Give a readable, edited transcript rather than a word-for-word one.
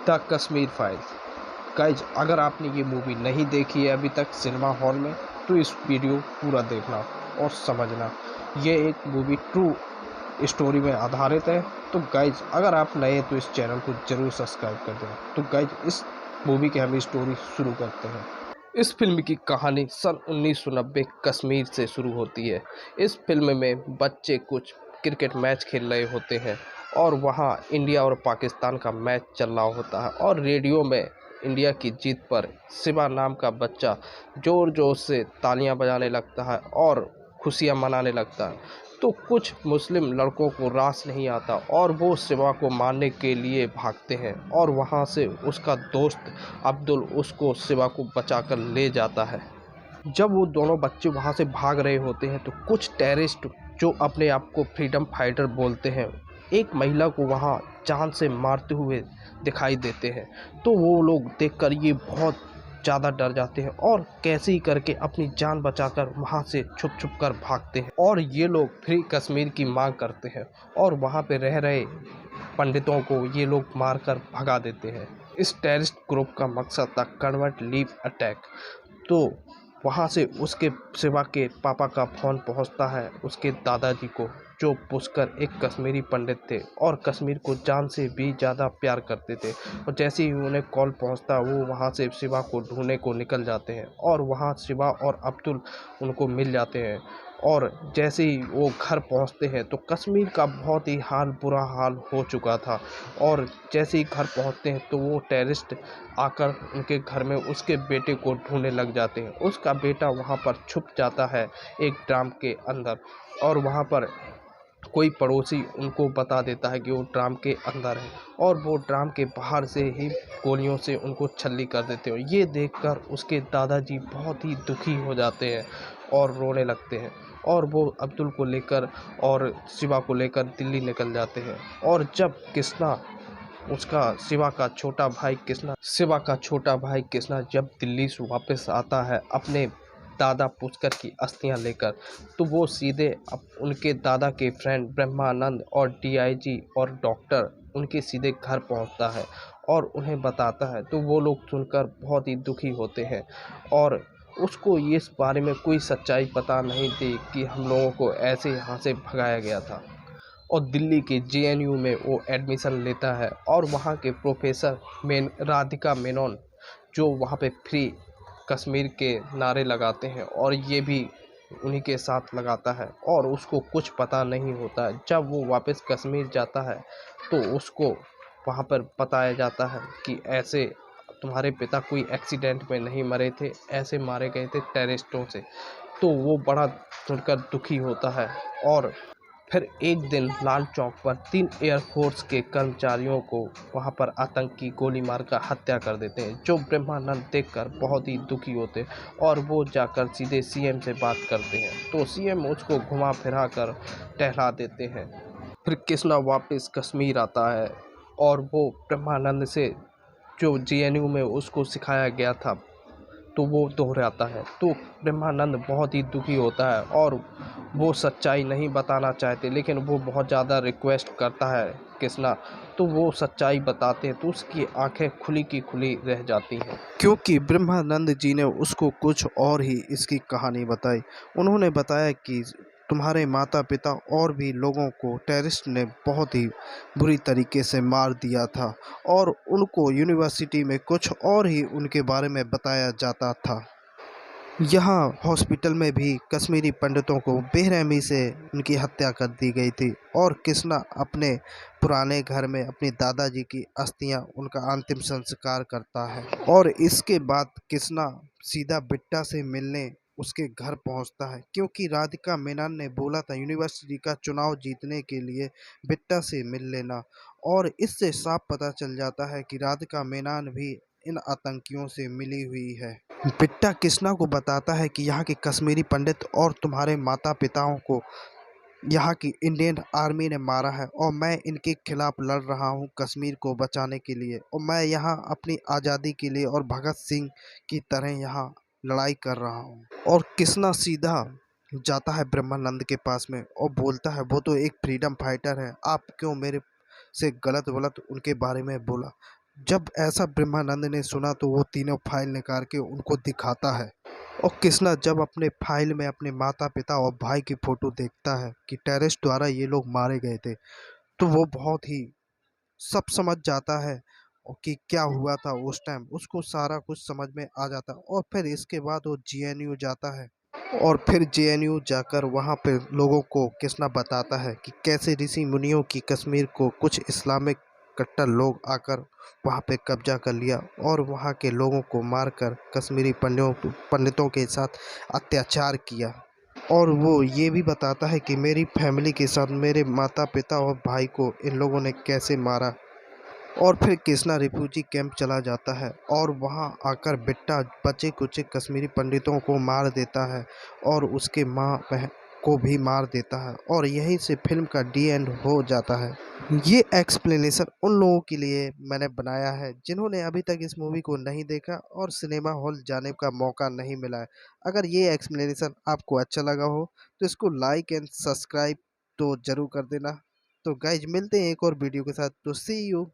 The Kashmir files. Guys, अगर आपने ये मूवी नहीं देखी है अभी तक सिनेमा हॉल में, तो इस वीडियो पूरा देखना और समझना। ये एक मूवी ट्रू स्टोरी में आधारित है। तो गाइज, अगर आप नए हैं तो इस चैनल को जरूर सब्सक्राइब कर देना। तो गाइज, इस मूवी की हम स्टोरी शुरू करते हैं। इस फिल्म की कहानी सन 1990 कश्मीर से शुरू होती है। इस फिल्म में बच्चे कुछ क्रिकेट मैच खेल रहे होते हैं और वहाँ इंडिया और पाकिस्तान का मैच चल रहा होता है और रेडियो में इंडिया की जीत पर शिवा नाम का बच्चा ज़ोर ज़ोर से तालियां बजाने लगता है और खुशियां मनाने लगता है। तो कुछ मुस्लिम लड़कों को रास नहीं आता और वो शिवा को मारने के लिए भागते हैं और वहाँ से उसका दोस्त अब्दुल उसको शिवा को बचाकर ले जाता है। जब वो दोनों बच्चे वहाँ से भाग रहे होते हैं तो कुछ टेररिस्ट जो अपने आप को फ्रीडम फाइटर बोलते हैं, एक महिला को वहाँ जान से मारते हुए दिखाई देते हैं। तो वो लोग देखकर ये बहुत ज़्यादा डर जाते हैं और कैसे ही करके अपनी जान बचाकर वहाँ से छुप छुप कर भागते हैं और ये लोग फ्री कश्मीर की मांग करते हैं और वहाँ पे रह रहे पंडितों को ये लोग मारकर भगा देते हैं। इस टेररिस्ट ग्रुप का मकसद था कन्वर्ट लीव अटैक। तो वहाँ से उसके शिवा के पापा का फ़ोन पहुँचता है उसके दादाजी को, जो पुष्कर एक कश्मीरी पंडित थे और कश्मीर को जान से भी ज़्यादा प्यार करते थे। और जैसे ही उन्हें कॉल पहुँचता वो वहाँ से शिवा को ढूंढने को निकल जाते हैं और वहाँ शिवा और अब्दुल उनको मिल जाते हैं। और जैसे ही वो घर पहुँचते हैं तो कश्मीर का बहुत ही बुरा हाल हो चुका था। और जैसे ही घर पहुँचते हैं तो वो टेररिस्ट आकर उनके घर में उसके बेटे को ढूंढने लग जाते हैं। उसका बेटा वहाँ पर छुप जाता है एक ड्राम के अंदर और वहाँ पर कोई पड़ोसी उनको बता देता है कि वो ड्राम के अंदर है और वो ड्राम के बाहर से ही गोलियों से उनको छल्ली कर देते हैं। ये देखकर उसके दादाजी बहुत ही दुखी हो जाते हैं और रोने लगते हैं और वो अब्दुल को लेकर और शिवा को लेकर दिल्ली निकल जाते हैं। और जब कृष्णा उसका शिवा का छोटा भाई कृष्णा जब दिल्ली से वापस आता है अपने दादा पुष्कर की अस्थियां लेकर, तो वो सीधे उनके दादा के फ्रेंड ब्रह्मानंद और डीआईजी और डॉक्टर उनके सीधे घर पहुंचता है और उन्हें बताता है। तो वो लोग सुनकर बहुत ही दुखी होते हैं और उसको ये इस बारे में कोई सच्चाई पता नहीं थी कि हम लोगों को ऐसे यहाँ से भगाया गया था। और दिल्ली के जेएनयू में वो एडमिशन लेता है और वहाँ के प्रोफेसर राधिका मेनन जो वहाँ पे फ्री कश्मीर के नारे लगाते हैं और ये भी उन्हीं के साथ लगाता है और उसको कुछ पता नहीं होता है। जब वो वापस कश्मीर जाता है तो उसको वहाँ पर बताया जाता है कि ऐसे तुम्हारे पिता कोई एक्सीडेंट में नहीं मरे थे, ऐसे मारे गए थे टेररिस्टों से। तो वो बड़ा सुनकर दुखी होता है और फिर एक दिन लाल चौक पर 3 एयरफोर्स के कर्मचारियों को वहां पर आतंकी गोली मारकर हत्या कर देते हैं, जो ब्रह्मानंद देखकर बहुत ही दुखी होते हैं और वो जाकर सीधे सीएम से बात करते हैं। तो सीएम उसको घुमा फिरा कर टहला देते हैं। फिर कृष्णा वापस कश्मीर आता है और वो ब्रह्मानंद से जो जेएनयू में उसको सिखाया गया था तो वो दोहराता है। तो ब्रह्मानंद बहुत ही दुखी होता है और वो सच्चाई नहीं बताना चाहते, लेकिन वो बहुत ज़्यादा रिक्वेस्ट करता है कृष्णा, तो वो सच्चाई बताते हैं तो उसकी आंखें खुली की खुली रह जाती हैं, क्योंकि ब्रह्मानंद जी ने उसको कुछ और ही इसकी कहानी बताई। उन्होंने बताया कि तुम्हारे माता पिता और भी लोगों को टेररिस्ट ने बहुत ही बुरी तरीके से मार दिया था और उनको यूनिवर्सिटी में कुछ और ही उनके बारे में बताया जाता था। यहाँ हॉस्पिटल में भी कश्मीरी पंडितों को बेरहमी से उनकी हत्या कर दी गई थी और कृष्णा अपने पुराने घर में अपने दादाजी की अस्थियां उनका अंतिम संस्कार करता है। और इसके बाद कृष्णा सीधा बिट्टा से मिलने उसके घर पहुंचता है, क्योंकि राधिका मेनन ने बोला था यूनिवर्सिटी का चुनाव जीतने के लिए बिट्टा से मिल लेना। और इससे साफ पता चल जाता है कि राधिका मेनन भी इन आतंकियों से मिली हुई है। बिट्टा कृष्णा को बताता है कि यहाँ के कश्मीरी पंडित और तुम्हारे माता पिताओं को यहाँ की इंडियन आर्मी ने मारा है और मैं इनके खिलाफ लड़ रहा हूँ कश्मीर को बचाने के लिए, और मैं यहाँ अपनी आज़ादी के लिए और भगत सिंह की तरह यहाँ लड़ाई कर रहा हूँ। और कृष्णा सीधा जाता है ब्रह्मानंद के पास में और बोलता है वो तो एक फ्रीडम फाइटर है, आप क्यों मेरे से गलत उनके बारे में बोला। जब ऐसा ब्रह्मानंद ने सुना तो वो तीनों फाइल निकाल के उनको दिखाता है। और कृष्णा जब अपने फाइल में अपने माता पिता और भाई की फोटो देखता है कि टेररिस्ट द्वारा ये लोग मारे गए थे, तो वो बहुत ही सब समझ जाता है। और कि क्या हुआ था उस टाइम, उसको सारा कुछ समझ में आ जाता है। और फिर इसके बाद वो जेएनयू जाता है। और फिर जेएनयू जाकर वहाँ पे लोगों को कृष्णा बताता है कि कैसे ऋषि मुनियों की कश्मीर को कुछ इस्लामिक कट्टर लोग आकर वहाँ पे कब्जा कर लिया और वहाँ के लोगों को मारकर कश्मीरी पंडितों के साथ अत्याचार किया। और वो ये भी बताता है कि मेरी फैमिली के साथ मेरे माता पिता और भाई को इन लोगों ने कैसे मारा। और फिर कृष्णा रिफ्यूजी कैंप चला जाता है और वहां आकर बिट्टा बचे कुचे कश्मीरी पंडितों को मार देता है और उसके माँ बहन को भी मार देता है। और यहीं से फिल्म का डी एंड हो जाता है। ये एक्सप्लेनेशन उन लोगों के लिए मैंने बनाया है जिन्होंने अभी तक इस मूवी को नहीं देखा और सिनेमा हॉल जाने का मौका नहीं मिला है। अगर ये एक्सप्लेनेशन आपको अच्छा लगा हो तो इसको लाइक एंड सब्सक्राइब तो ज़रूर कर देना। तो गाइज मिलते हैं एक और वीडियो के साथ। तो सी यू।